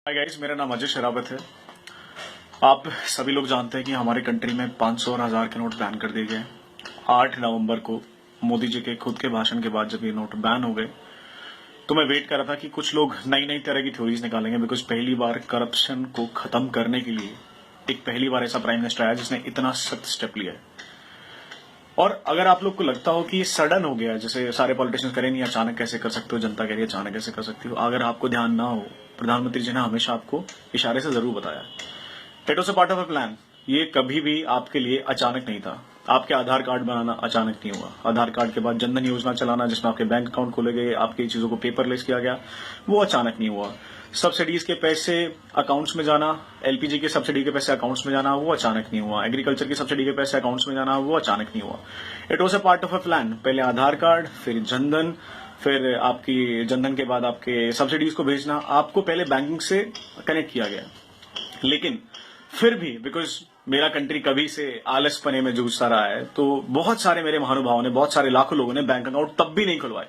Hi guys, मेरा नाम अजय शरावत है। आप सभी लोग जानते हैं कि हमारे कंट्री में 500 और 1000 के नोट बैन कर दिए गए। 8 नवंबर को मोदी जी के खुद के भाषण के बाद जब ये नोट बैन हो गए तो मैं वेट कर रहा था कि कुछ लोग नई नई तरह की थ्योरीज निकालेंगे, बिकॉज पहली बार करप्शन को खत्म करने के लिए एक पहली बार ऐसा प्राइम मिनिस्टर आया जिसने इतना सख्त स्टेप लिया है। और अगर आप लोग को लगता हो कि ये सडन हो गया, जैसे सारे पॉलिटिशियंस करें नहीं, अचानक कैसे कर सकते हो, जनता कह रही है अचानक कैसे कर सकती हो, अगर आपको ध्यान ना हो, प्रधानमंत्री जी ने हमेशा आपको इशारे से जरूर बताया, it was a part of a plan. ये कभी भी आपके लिए अचानक नहीं था। आपके आधार कार्ड बनाना अचानक नहीं हुआ। आधार कार्ड के बाद जनधन योजना चलाना, जिसमें आपके बैंक अकाउंट खोले गए, आपकी चीजों को पेपरलेस किया गया, वो अचानक नहीं हुआ। सब्सिडीज के पैसे अकाउंट्स में जाना, एलपीजी के सब्सिडी के पैसे अकाउंट्स में जाना, वो अचानक नहीं हुआ। एग्रीकल्चर की सब्सिडी के पैसे अकाउंट्स में जाना, वो अचानक नहीं हुआ। It was a part of a plan. पहले आधार कार्ड, फिर जनधन, फिर आपकी जनधन के बाद आपके सब्सिडीज को भेजना, आपको पहले बैंकिंग से कनेक्ट किया गया। लेकिन फिर भी बिकॉज मेरा कंट्री कभी से आलसपने में जूझता रहा है, तो बहुत सारे मेरे महानुभावों ने, बहुत सारे लाखों लोगों ने बैंक अकाउंट तब भी नहीं खुलवाए।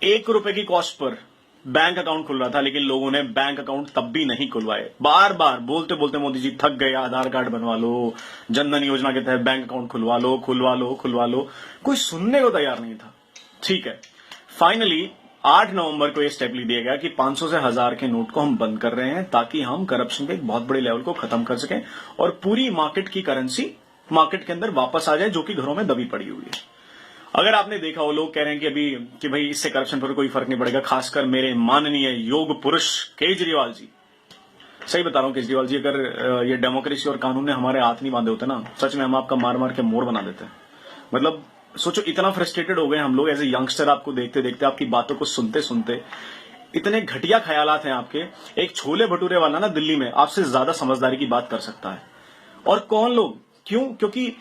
1 रुपए की कॉस्ट पर बैंक अकाउंट खुल रहा था, लेकिन लोगों ने बैंक अकाउंट तब भी नहीं खुलवाए। बार बार बोलते बोलते मोदी जी थक गए, आधार कार्ड बनवा लो, जनधन योजना के तहत बैंक अकाउंट खुलवा लो, खुलवा लो, खुलवा लो, कोई सुनने को तैयार नहीं था। ठीक है, फाइनली 8 नवंबर को यह स्टेप ले दिया गया कि 500 से 1000 के नोट को हम बंद कर रहे हैं, ताकि हम करप्शन के एक बहुत बड़े लेवल को खत्म कर सकें और पूरी मार्केट की करेंसी मार्केट के अंदर वापस आ जाए, जो कि घरों में दबी पड़ी हुई है। अगर आपने देखा हो, लोग कह रहे हैं कि भाई इससे करप्शन पर कोई फर्क नहीं पड़ेगा, खासकर मेरे माननीय योग पुरुष केजरीवाल जी। सही बता रहा हूं केजरीवाल जी, अगर ये डेमोक्रेसी और कानून ने हमारे हाथ नहीं बांधे होते ना, सच में हम आपका मार मार के मोर बना देते हैं। मतलब सोचो, इतना फ्रस्ट्रेटेड हो गए हम लोग एज ए यंगस्टर, आपको देखते देखते, आपकी बातों को सुनते सुनते। इतने घटिया ख्यालात हैं आपके। एक छोले भटूरे वाला ना दिल्ली में आपसे ज्यादा समझदारी की बात कर सकता है। और कौन लोग? क्यों? क्योंकि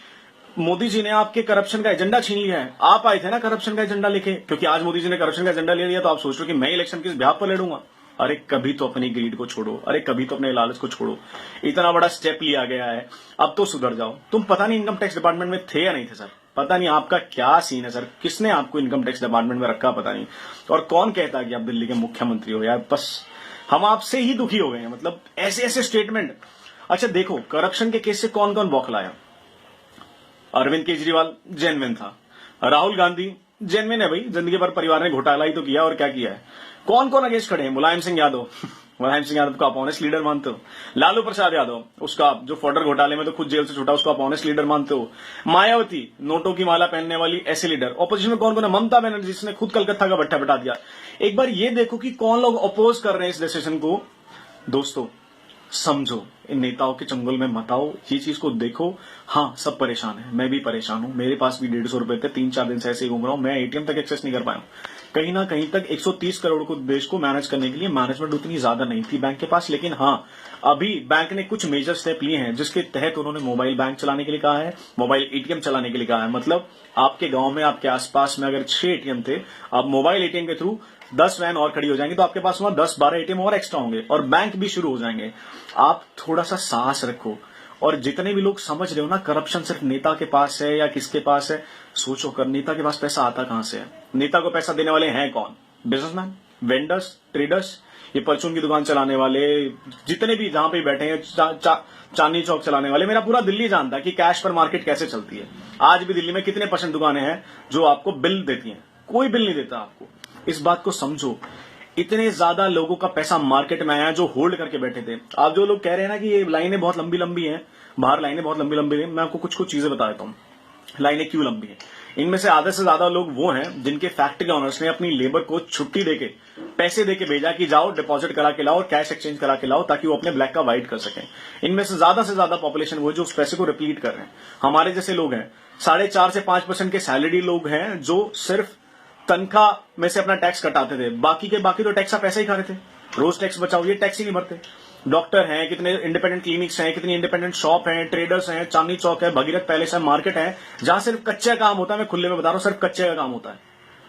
मोदी जी ने आपके करप्शन का एजेंडा छीन लिया है। आप आए थे ना करप्शन का एजेंडा लेके, क्योंकि आज मोदी जी ने करप्शन का एजेंडा ले लिया, तो आप सोच रहे हो कि मैं इलेक्शन किस ब्याह पर लड़ूंगा। अरे कभी तो अपनी ग्रीड को छोड़ो, अरे कभी तो अपने लालच को छोड़ो। इतना बड़ा स्टेप लिया गया है, अब तो सुधर जाओ। तुम पता नहीं इनकम टैक्स डिपार्टमेंट में थे या नहीं थे सर, पता नहीं आपका क्या सीन है सर, किसने आपको इनकम टैक्स डिपार्टमेंट में रखा पता नहीं। और कौन कहता है कि आप दिल्ली के मुख्यमंत्री हो यार, बस हम आपसे ही दुखी हो गए हैं। मतलब ऐसे ऐसे स्टेटमेंट। अच्छा देखो, करप्शन के केस से कौन कौन बौखलाया। अरविंद केजरीवाल जेन्युइन था, राहुल गांधी जेन्युइन है भाई, जिंदगी भर परिवार ने घोटाला ही तो किया, और क्या किया है। कौन कौन अगेंस्ट खड़े हैं? मुलायम सिंह यादव मुलायम सिंह यादव को आप ऑनेस्ट लीडर मानते हो? लालू प्रसाद यादव, उसका जो फॉर्डर घोटाले में तो खुद जेल से छूटा, उसको आप ऑनेस्ट लीडर मानते हो? मायावती, नोटों की माला पहनने वाली ऐसे लीडर। ऑपोजिशन में कौन कौन है? ममता बनर्जी, जिसने खुद कलकत्ता का भट्टा बिठा दिया। एक बार ये देखो कि कौन लोग अपोज कर रहे हैं इस डिसीजन को। दोस्तों समझो, इन नेताओं के चंगुल में मत आओ, ये चीज को देखो। हाँ, सब परेशान है, मैं भी परेशान हूं, मेरे पास भी 150 रुपए थे, 3-4 दिन से ऐसे ही घूम रहा हूं, मैं एटीएम तक एक्सेस नहीं कर पाया हूं। कहीं ना कहीं तक 130 करोड़ को देश को मैनेज करने के लिए मैनेजमेंट उतनी ज्यादा नहीं थी बैंक के पास। लेकिन हाँ, अभी बैंक ने कुछ मेजर स्टेप लिए हैं, जिसके तहत उन्होंने मोबाइल बैंक चलाने के लिए कहा है, मोबाइल एटीएम चलाने के लिए कहा है। मतलब आपके गांव में, आपके आसपास में अगर 6 एटीएम थे, अब मोबाइल एटीएम के थ्रू 10 वैन और खड़ी हो जाएंगी, तो आपके पास वहां 10-12 एटीएम और एक्स्ट्रा होंगे, और बैंक भी शुरू हो जाएंगे। आप थोड़ा सा साहस रखो। और जितने भी लोग समझ रहे हो ना करप्शन सिर्फ नेता के पास है या किसके पास है, सोचो कर नेता के पास पैसा आता कहां से है। नेता को पैसा देने वाले हैं कौन? बिजनेसमैन, वेंडर्स, ट्रेडर्स, ये परचून की दुकान चलाने वाले, जितने भी जहां पे बैठे हैं, चांदनी चौक चलाने वाले। मेरा पूरा दिल्ली जानता है कि कैश पर मार्केट कैसे चलती है। आज भी दिल्ली में कितने % दुकानें हैं जो आपको बिल देती हैं? कोई बिल नहीं देता आपको। इस बात को समझो। इतने ज्यादा लोगों का पैसा मार्केट में आया जो होल्ड करके बैठे थे। आप जो लोग कह रहे हैं ना कि ये लाइनें बहुत लंबी लंबी हैं, बाहर लाइनें बहुत लंबी लंबी हैं, मैं आपको कुछ कुछ चीजें बता देता हूं लाइनें क्यों लंबी हैं। इनमें से आधे से ज्यादा लोग वो हैं जिनके फैक्ट्री ओनर्स ने अपनी लेबर को छुट्टी देके, पैसे देके भेजा कि जाओ डिपॉजिट करा के लाओ और कैश एक्सचेंज करा के लाओ, ताकि वो अपने ब्लैक का व्हाइट कर सकें। इनमें से ज्यादा पॉपुलेशन वो जो उस पैसे को रिपीट कर रहे हैं। हमारे जैसे लोग हैं, 4.5 से 5% के सैलरी लोग हैं जो सिर्फ तनख्वाह में से अपना टैक्स कटाते थे। बाकी तो टैक्स आप पैसे ही खा रहे थे। रोज टैक्स बचाओ, ये टैक्स ही नहीं भरते। डॉक्टर हैं, कितने इंडिपेंडेंट क्लिनिक्स हैं, कितनी इंडिपेंडेंट शॉप हैं, ट्रेडर्स हैं, चांदनी चौक है, भगीरथ पैलेस है, मार्केट है, जहां सिर्फ कच्चे का काम होता है। मैं खुले में बता रहा हूं, सिर्फ कच्चे का काम होता है।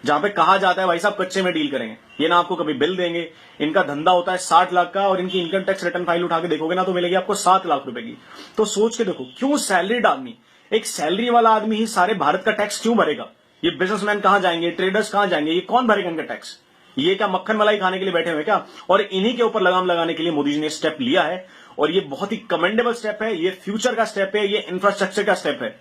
जहां पे कहा जाता है भाई साहब कच्चे में डील करेंगे, ये ना आपको कभी बिल देंगे। इनका धंधा होता है 60 लाख का, और इनकी इनकम टैक्स रिटर्न फाइल उठा के देखोगे ना तो मिलेगी आपको 7 लाख रुपए की। तो सोच के देखो, क्यों सैलरीड आदमी, एक सैलरी वाला आदमी ही सारे भारत का टैक्स क्यों भरेगा? ये बिजनेसमैन कहां जाएंगे, ट्रेडर्स कहां जाएंगे, ये कौन भरेगा इनका टैक्स? ये क्या मक्खन मलाई खाने के लिए बैठे हुए क्या? और इन्हीं के ऊपर लगाम लगाने के लिए मोदी जी ने स्टेप लिया है और ये बहुत ही कमेंडेबल स्टेप है, ये फ्यूचर का स्टेप है, ये इंफ्रास्ट्रक्चर का स्टेप है।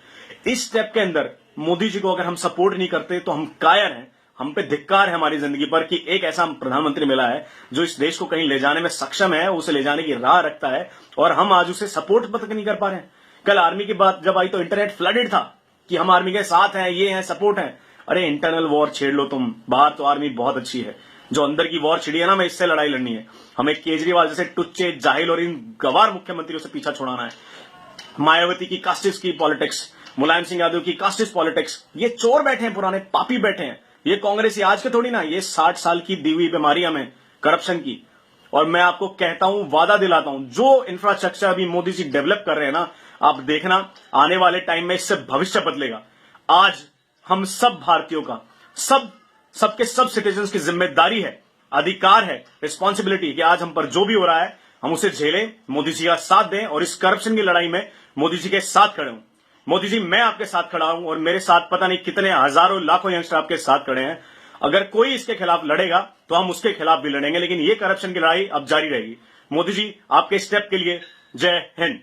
इस स्टेप के अंदर मोदी जी को अगर हम सपोर्ट नहीं करते तो हम कायर हैं, हम पे धिक्कार है हमारी जिंदगी पर कि एक ऐसा प्रधानमंत्री मिला है जो इस देश को कहीं ले जाने में सक्षम है, उसे ले जाने की राह रखता है और हम आज उसे सपोर्ट तक नहीं कर पा रहे हैं। कल आर्मी की बात जब आई तो इंटरनेट फ्लडेड था कि हम आर्मी के साथ हैं, ये हैं, सपोर्ट है। अरे इंटरनल वॉर छेड़ लो तुम, बाहर तो आर्मी बहुत अच्छी है, जो अंदर की वॉर छिड़ी है ना, मैं इससे लड़ाई लड़नी है। हमें केजरीवाल जैसे टुच्चे, जाहिल और इन गवार मुख्यमंत्रियों से पीछा छुड़ाना है। मायावती की कास्टिस्ट की पॉलिटिक्स, मुलायम सिंह यादव की कास्टिस्ट पॉलिटिक्स, ये चोर बैठे हैं, पुराने पापी बैठे हैं। ये कांग्रेस आज के थोड़ी ना, ये 60 साल की दी हुई बीमारी हमें करप्शन की। और मैं आपको कहता हूं, वादा दिलाता हूं, जो इंफ्रास्ट्रक्चर अभी मोदी जी डेवलप कर रहे हैं ना, आप देखना आने वाले टाइम में इससे भविष्य बदलेगा। आज हम सब भारतीयों का, सबके सब सिटीजन्स की जिम्मेदारी है, अधिकार है, रिस्पॉन्सिबिलिटी कि आज हम पर जो भी हो रहा है हम उसे झेलें, मोदी जी का साथ दें और इस करप्शन की लड़ाई में मोदी जी के साथ खड़े हूं। मोदी जी, मैं आपके साथ खड़ा हूं और मेरे साथ पता नहीं कितने हजारों लाखों यंगस्टर आपके साथ खड़े हैं। अगर कोई इसके खिलाफ लड़ेगा तो हम उसके खिलाफ भी लड़ेंगे, लेकिन ये करप्शन की लड़ाई अब जारी रहेगी। मोदी जी, आपके स्टेप के लिए जय हिंद।